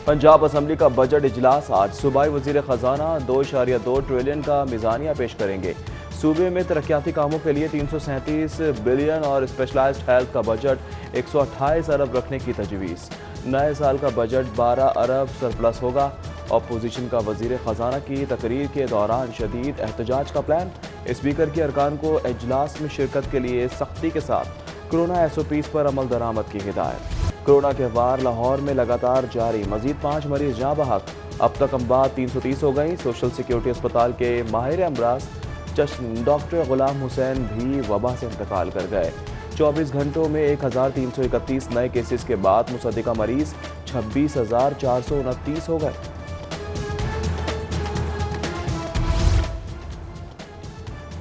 Punjab assembly का budget इजलास आज। सूबाई वजीर खजाना 2.2 ट्रिलियन का मिजानिया पेश करेंगे। सूबे में तरक्याती कामों के लिए 337 बिलियन और स्पेशलाइज्ड हेल्थ का बजट 128 अरब रखने की तजवीज़। नए साल का बजट 12 अरब सरप्लस होगा। अपोजिशन का वजीर खजाना की तकरीर के दौरान शदीद एहतजाज का प्लान। स्पीकर के अरकान को इजलास में शिरकत के लिए सख्ती के साथ कोरोना SOPs पर अमल दरामद की हिदायत। कोरोना के वार लाहौर में लगातार जारी, मजीद 5 मरीज जाँ बहक। अब तक अमवात 330 हो गई। सोशल सिक्योरिटी अस्पताल के माहिर अमराज डॉक्टर गुलाम हुसैन भी वबा से इंतकाल कर गए। 24 घंटों में 1331 नए केसेस के बाद मुसद्दिका मरीज 26,429 हो गए।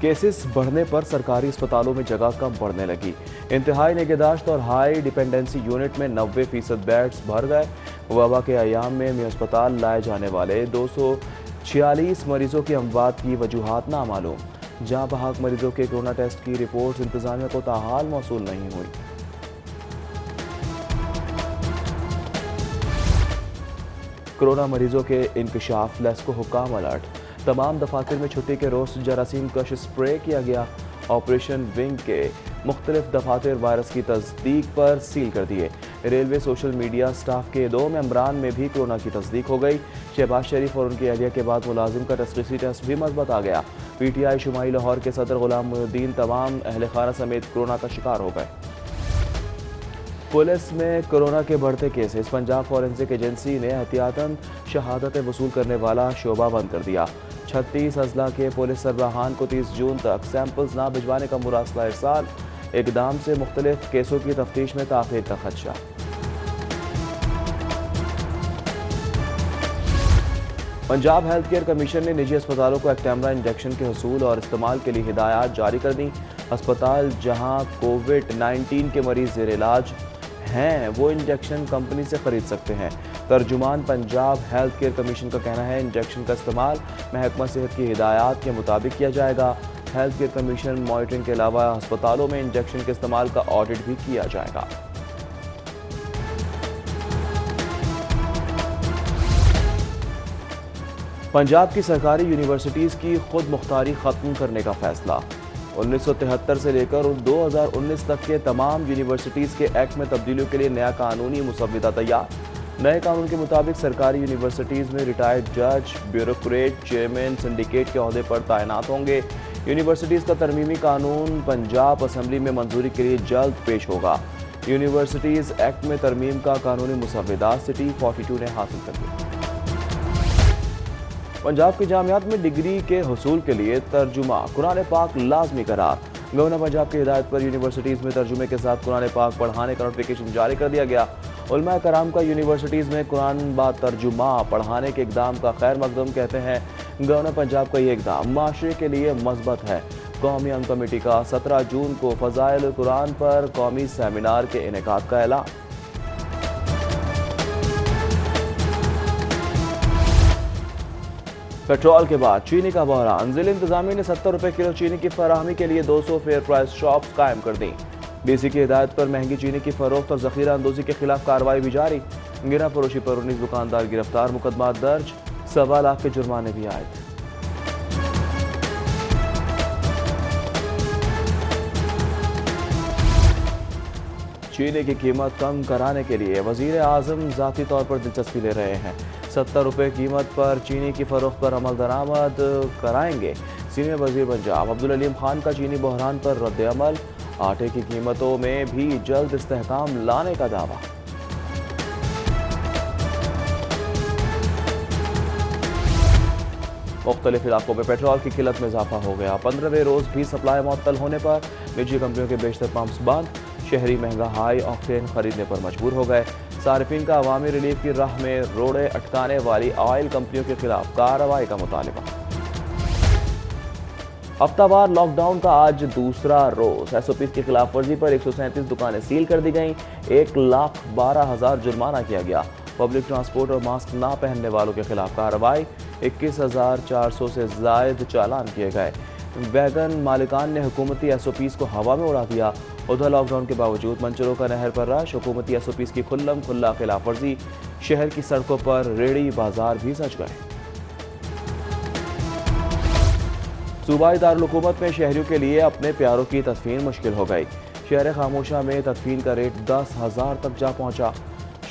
केसेस बढ़ने पर सरकारी अस्पतालों में जगह कम पड़ने लगी। इंतहाई निगहदाश्त और हाई डिपेंडेंसी यूनिट में 90% बेड्स भर गए। वबा के अयाम में अस्पताल लाए जाने वाले 246 मरीजों की अमवात की वजूहात नामालूम। जहां बहक मरीजों के कोरोना टेस्ट की रिपोर्ट इंतजामिया को ताहाल मौसूल नहीं हुई। कोरोना मरीजों के इंकशाफ लेस को हुकाम अलर्ट। तमाम दफातर में छुट्टी के रोज जरासीम कश स्प्रे किया गया। ऑपरेशन विंग के मुख्तलिफ दफातर वायरस की तस्दीक पर सील कर दिए। रेलवे सोशल मीडिया स्टाफ के 2 मेंबरान में भी कोरोना की तस्दीक हो गई। शहबाज शरीफ और उनकी अहलिया के बाद मुलाजिम का तशखीसी टेस्ट भी मजबूत आ गया। PTI शुमाई लाहौर के सदर गुलाम मोहिउद्दीन तमाम अहल खाना समेत कोरोना का शिकार हो गए। पुलिस में कोरोना के बढ़ते केसेस। पंजाब फॉरेंसिक एजेंसी ने एहतियातन शहादतें वसूल करने वाला शोबा बंद कर दिया। 36 अजला के पुलिस सरबराहान को 30 जून तक सैंपल्स ना भिजवाने का मुरासला इरसाल। इकदाम से मुख्तलिफ केसों की तफ्तीश में ताख़ीर का खदशा। पंजाब हेल्थ केयर कमीशन ने निजी अस्पतालों को एक्टेमरा इंजेक्शन के हसूल और इस्तेमाल के लिए हिदायत जारी कर दी। अस्पताल जहां कोविड-19 के मरीज ज़ेर इलाज हैं वो इंजेक्शन कंपनी से खरीद सकते हैं। तर्जुमान पंजाब हेल्थ केयर कमीशन का कहना है इंजेक्शन का इस्तेमाल महकमा सेहत की हिदायत के मुताबिक किया जाएगा। हेल्थ केयर कमीशन मॉनिटरिंग के अलावा अस्पतालों में इंजेक्शन के इस्तेमाल का ऑडिट भी किया जाएगा। पंजाब की सरकारी यूनिवर्सिटीज़ की खुद मुख्तारी ख़त्म करने का फैसला। 1973 से लेकर 2019 तक के तमाम यूनिवर्सिटीज़ के एक्ट में तब्दीलियों के लिए नया कानूनी मुसव्विदा तैयार। नए कानून के मुताबिक सरकारी यूनिवर्सिटीज़ में रिटायर्ड जज, ब्यूरोक्रेट, चेयरमैन, सिंडिकेट के अहदे पर तैनात होंगे। यूनिवर्सिटीज़ का तरमीमी कानून पंजाब असम्बली में मंजूरी के लिए जल्द पेश होगा। यूनिवर्सिटीज़ एक्ट में तरमीम का कानूनी मुसव्विदा सिटी 42 ने हासिल कर लिया। पंजाब की जामियात में डिग्री के हुसूल के लिए तर्जुमा कुरान पाक लाजमी करार। गवर्नर पंजाब की हिदायत पर यूनिवर्सिटीज़ में तर्जुमे के साथ कुरान पाक पढ़ाने का नोटिफिकेशन जारी कर दिया गया। उलमा कराम का यूनिवर्सिटीज़ में कुरान बा तर्जुमा पढ़ाने के इकदाम का खैर मकदम कहते हैं। गवर्नर पंजाब का ये इकदाम माशरे के लिए मस्बत है। कौमी अंग कमेटी का 17 जून को फ़ज़ाइल कुरान पर कौमी सेमिनार के इनेकाद का ऐलान। पेट्रोल के बाद चीनी का बहरान। जिला इंतजामिया ने 70 रुपये किलो चीनी की फराहमी के लिए 200 फेयर प्राइस शॉप्स कायम कर दी। DC की हिदायत पर महंगी चीनी की फरोख्त और जखीरा अंदोजी के खिलाफ कार्रवाई भी जारी। गिरा फरोशी पर 19 दुकानदार गिरफ्तार, मुकदमा दर्ज, 1.25 लाख के जुर्माने भी आए थे। चीनी की कीमत कम कराने के लिए वजीर आजम ज़ाती तौर पर दिलचस्पी ले रहे हैं। 70 रुपये कीमत पर चीनी की फरोख्त पर अमल दरामद कराएंगे। सीनियर वजीर पंजाब अब्दुल अलीम खान का चीनी बहरान पर रद्द अमल। आटे की कीमतों में भी जल्द इस्तेहकाम लाने का दावा। मुख्तलिफ इलाकों में पेट्रोल की किल्लत में इजाफा हो गया। 15वें रोज भी सप्लाई मुअत्तल होने पर निजी कंपनियों के बेशतर पंप्स बंद। शहरी महंगा हाई ऑक्टेन खरीदने पर मजबूर हो गए। सार्फिन का अवामी रिलीफ की राह में रोड़े अटकाने वाली ऑयल कंपनियों के खिलाफ कार्रवाई का मुतालबा। हफ्तावार लॉकडाउन का आज दूसरा रोज। SOPs की खिलाफ वर्जी पर 137 दुकानें सील कर दी गईं। 1,12,000 जुर्माना किया गया। पब्लिक ट्रांसपोर्ट और मास्क ना पहनने वालों के खिलाफ कार्रवाई। 21,400 से जायद चालान किए गए। वैगन मालिकान ने हुकूमती SOPs को हवा में उड़ा दिया। उधर लॉकडाउन के बावजूद मंचलों का नहर पर रश, हुकूमती SOPs की खुल्लम खुल्ला खिलाफ वर्जी, शहर की सड़कों पर रेहड़ी बाजार भी सज गए। सूबाई दारुल हुकूमत में शहरियों के लिए अपने प्यारों की तदफीन मुश्किल हो गई। शहर खामोशा में तदफीन का रेट 10,000 तक जा पहुंचा।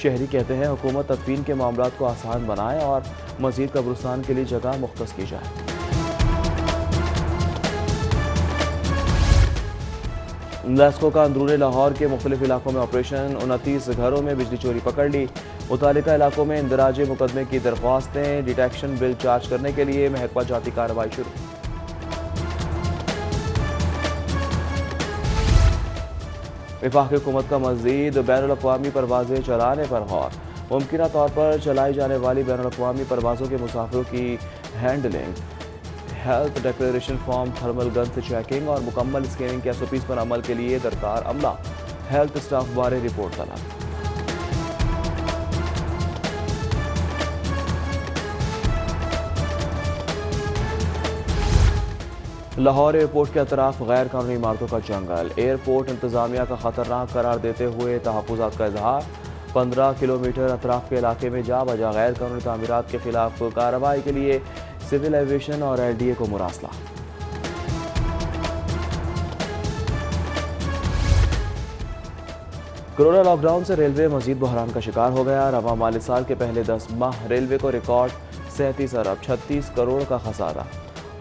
शहरी कहते हैं हुकूमत तदफीन के मामलात को आसान बनाए और मजीद कब्रिस्तान के लिए जगह मुख्तस की जाए। लेस्को का अंदरूनी लाहौर के मुख्तलिफ इलाकों में ऑपरेशन, 29 घरों में बिजली चोरी पकड़ ली। मुतालिका इलाकों में इंदराज मुकदमे की दरख्वास्तें, डिटेक्शन बिल चार्ज करने के लिए महकमा जाती कार्रवाई शुरू। वफाकी हुकूमत का मज़ीद बैनुल अक़वामी परवाज़ें चलाने पर गौर। मुमकिन तौर पर चलाई जाने वाली बैनुल अक़वामी परवाज़ों के मुसाफिरों की handling, health declaration form, thermal gun से चेकिंग और मुकम्मल स्कैनिंग के SOPs पर अमल के लिए दरकार अमला। हेल्थ स्टाफ बारे रिपोर्ट तलब। लाहौर एयरपोर्ट के अतराफ गैर कानूनी इमारतों का जंगल, एयरपोर्ट इंतजामिया का खतरनाक करार देते हुए तहफ़्फ़ुज़ात का इजहार। 15 किलोमीटर अतराफ के इलाके में जा बजा गैर कानूनी तामीरात के खिलाफ कार्रवाई के लिए सिविल एविएशन और LDA को मुरासला। कोरोना लॉकडाउन से रेलवे मजीद बहरान का शिकार हो गया। रवा माली साल के पहले 10 माह रेलवे को रिकॉर्ड 37 अरब 36 करोड़ का खसारा।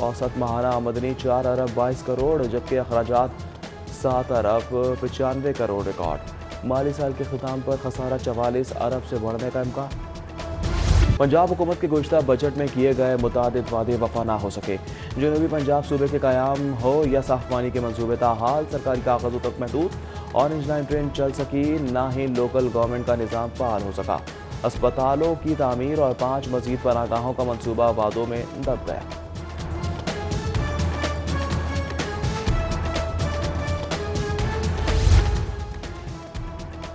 औसत माहाना आमदनी 4 अरब 22 करोड़, जबकि अखराजात 7 अरब 95 करोड़ रिकॉर्ड। माली साल के ख़िताम पर खसारा 44 अरब से बढ़ने का इम्कान। पंजाब हुकूमत के गुज़श्ता बजट में किए गए मुतादिद वादे वफा ना हो सके। जनूबी पंजाब सूबे के क़याम हो या साफ पानी के मंसूबे ताहाल सरकारी कागज़ों तक महदूद। ऑरेंज लाइन ट्रेन चल सकी, ना ही लोकल गवर्नमेंट का निज़ाम फ़ाल हो सका। अस्पतालों की तामीर और 5 मज़ीद पनाहगाहों का मंसूबा वादों में दब गया।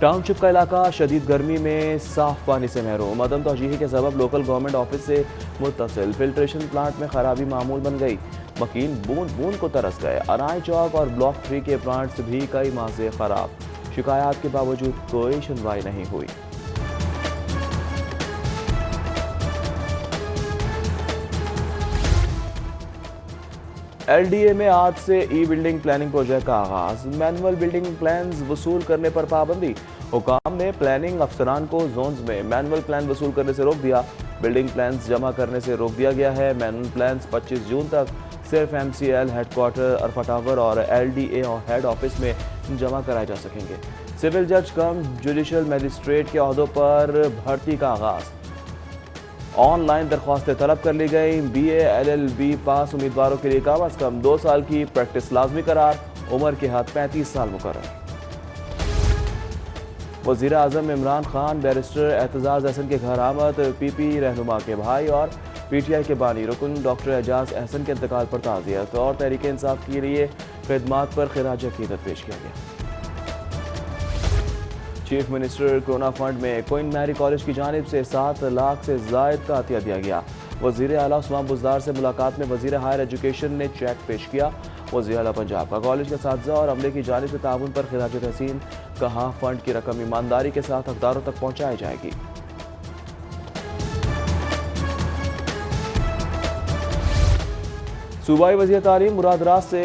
टाउनशिप का इलाका शदीद गर्मी में साफ पानी से महरूम। अदम तौजीही के सबब लोकल गवर्नमेंट ऑफिस से मुत्तसिल फिल्ट्रेशन प्लांट में खराबी मामूल बन गई। मकीन बूंद बूंद को तरस गए। अनाई चौक और ब्लॉक 3 के प्लांट्स भी कई माह से खराब। शिकायत के बावजूद कोई सुनवाई नहीं हुई। LDA में आज से ई-बिल्डिंग प्लानिंग प्रोजेक्ट का आगाज। मैनुअल बिल्डिंग प्लान्स वसूल करने पर पाबंदी। हुकाम ने प्लानिंग अफसरान को जोन्स में मैनुअल प्लान वसूल करने से रोक दिया। बिल्डिंग प्लान्स जमा करने से रोक दिया गया है। मैनुअल प्लान्स 25 जून तक सिर्फ MCL हेडक्वार्टर, अरफा टावर और LDA और हेड ऑफिस में जमा कराए जा सकेंगे। सिविल जज कम जुडिशल मजिस्ट्रेट के ओहदों पर भर्ती का आगाज। ऑनलाइन दरख्वास्तें तलब कर ली गई। BA LLB पास उम्मीदवारों के लिए कम अज कम 2 साल की प्रैक्टिस लाजमी करार। उम्र के हद 35 साल मुकर्रर। वज़ीर आज़म इमरान खान बैरिस्टर एतजाज़ अहसन के घर आमद। PP रहनुमा के भाई और PTI के बानी रुकन डॉक्टर एजाज अहसन के इंतकाल पर ताज़ियत और तहरीक इंसाफ के लिए खिदमात पर खिराज अकीदत पेश किया गया। चीफ मिनिस्टर कोरोना फंड में क्वीन मैरी कॉलेज की जानिब से 7 लाख से जायद का अतिया दिया गया। वज़ीर आला उस्मान बुज़दार से मुलाकात में वज़ीर हायर एजुकेशन ने चेक पेश किया। वज़ीर आला पंजाब का कॉलेज के असातिज़ा और अमले की जानिब से ताउन पर खिराज तहसीन। कहा फंड की रकम ईमानदारी के साथ हकदारों तक पहुँचाई जाएगी। सूबाई वज़ीर तालीम मुराद राज से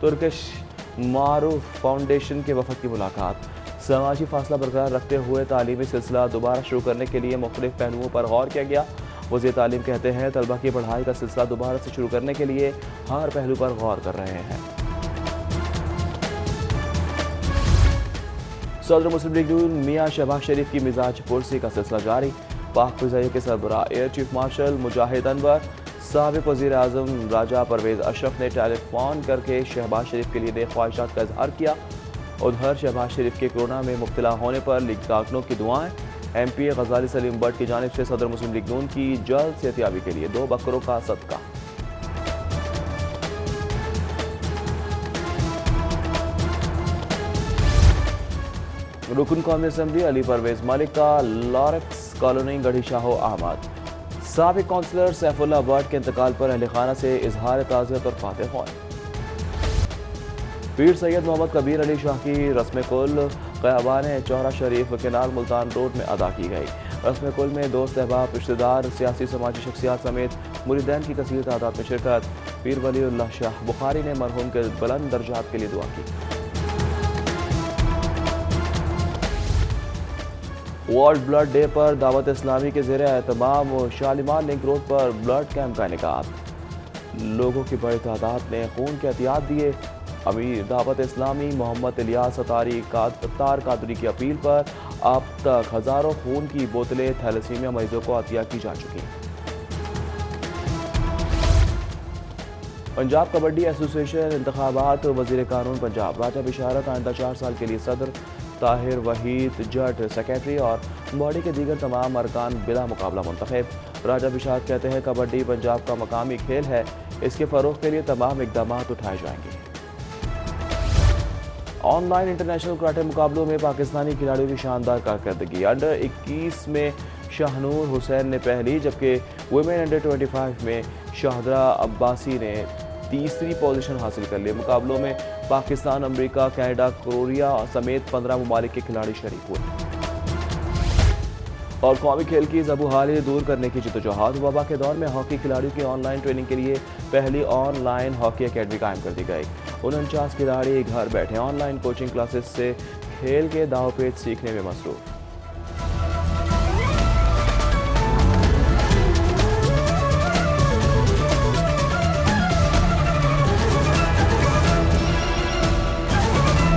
तुर्किश मारूफ फाउंडेशन के वफद की मुलाकात। समाजी फासला बरकरार रखते हुए तालीमी सिलसिला दोबारा शुरू करने के लिए मुख्तलिफ पहलुओं पर गौर किया गया। वज़ीर तालीम कहते हैं तलबा की पढ़ाई का सिलसिला दोबारा से शुरू करने के लिए हर पहलू पर गौर कर रहे हैं। सदर मुस्लिम लीग नून मियां शहबाज शरीफ की मिजाज पुरसी का सिलसिला जारी। पाक फिज़ाइयों के सरबराह एयर चीफ मार्शल मुजाहिद अनवर, साबिक़ वज़ीर आज़म राजा परवेज़ अशरफ ने टेलीफोन करके शहबाज शरीफ के लिए नेक ख्वाहिशात का इजहार किया। उधर शहबाज शरीफ के कोरोना में मुब्तला होने पर लीग कारकुनों की दुआएं। MPA गजाली सलीम बट की जानिब से सदर मुस्लिम लीग नून की जल्द सेहतियाबी के लिए 2 बकरों का सदका। रुकन कौमी असम्बली अली परवेज मलिक का लॉरेक्स कॉलोनी गढ़ी शाहो अहमद। साबिक़ काउंसलर सैफुल्लाह बट के इंतकाल पर अहल खाना से इजहार ताज़ियत और फातह ख्वाही। पीर सैयद मोहम्मद कबीर अली शाह की रस्म कुल क़याबान चौरा शरीफ केनाल मुल्तान रोड में अदा की गई। रस्म कुल में दोस्त अहबाब रिश्तेदार सियासी समाजी शख्सियात समेत मुरीदैन की कसीर तादाद में शिरकत। पीर वलीउल्लाह शाह बुखारी ने मरहूम के बुलंद दर्जात के लिए दुआ की। वर्ल्ड ब्लड डे पर दावत इस्लामी के ज़ेर एहतमाम शालीमार लिंक रोड पर ब्लड कैंप का इनेकाद। लोगों की बड़ी तादाद ने खून के एहतियात दिए। अमीर दावत इस्लामी मोहम्मद इलियास अत्तार कादरी की अपील पर अब तक हज़ारों खून की बोतलें थैलेसीमिया मरीजों को अतिया की जा चुकी हैं। पंजाब कबड्डी एसोसिएशन इंतखाबात वज़ीर कानून पंजाब राजा बिशारत आइंदा 4 साल के लिए सदर, ताहिर वहीद जट सेक्रेटरी और बॉडी के दीगर तमाम अरकान बिला मुकाबला मुंतखब। राजा बिशारत कहते हैं कबड्डी पंजाब का मकामी खेल है, इसके फ़रोग़ के लिए तमाम इक़दाम उठाए जाएंगे। ऑनलाइन इंटरनेशनल कराटे मुकाबलों में पाकिस्तानी खिलाड़ियों की शानदार कारकर्दगी। अंडर 21 में शाहनूर हुसैन ने पहली, जबकि वुमेन अंडर 25 में शाहदरा अब्बासी ने तीसरी पोजीशन हासिल कर ली। मुकाबलों में पाकिस्तान, अमेरिका, कनाडा, कोरिया समेत 15 ममालिक के खिलाड़ी शरीक हुए। और कौमी खेल की ज़बूहाली दूर करने की जद्दोजहद। वबा के दौर में हॉकी खिलाड़ियों की ऑनलाइन ट्रेनिंग के लिए पहली ऑनलाइन हॉकी अकेडमी कायम कर दी गई। 49 खिलाड़ी घर बैठे ऑनलाइन कोचिंग क्लासेस से खेल के दाव पेच सीखने में मसरूफ।